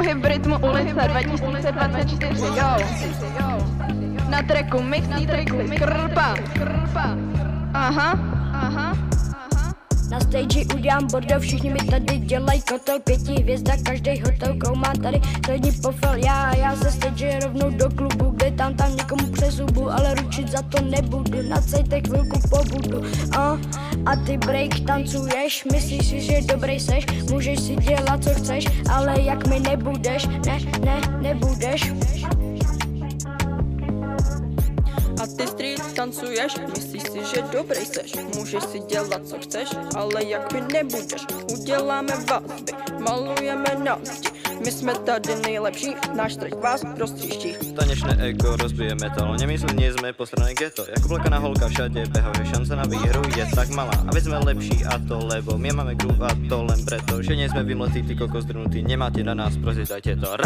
Pohyb v rytmu ulice 2024, jo. Na tracku mix, skrpa. Aha. Na stage udělám bordel, všichni mi tady dělají kotel, 5 hvězda, každý hotel koumá tady střední pofel. Já ze stage rovnou do klubu, kde tam někomu přes zubu, ale ručit za to nebudu, nacejte chvilku pobudu. A ty break tancuješ, myslíš si, že dobrý seš, můžeš si dělat co chceš, ale jak mi nebudeš, nebudeš. A ty street tancuješ, myslíš si, že dobrý seš, můžeš si dělat co chceš, ale jak my nebudeš, uděláme vazby, malujeme názdi, my jsme tady nejlepší, náš track vás roztříští. Tanečné ego rozbije metal, nemyslí, jsme posrané ghetto, jako plakaná holka všade beha, že šance na výhru je tak malá, a veď sme lepší a to lebo, my máme groove a to len preto, že nie sme vymletí, ty kokos drnutí, nemáte na nás, prosím, dajte to,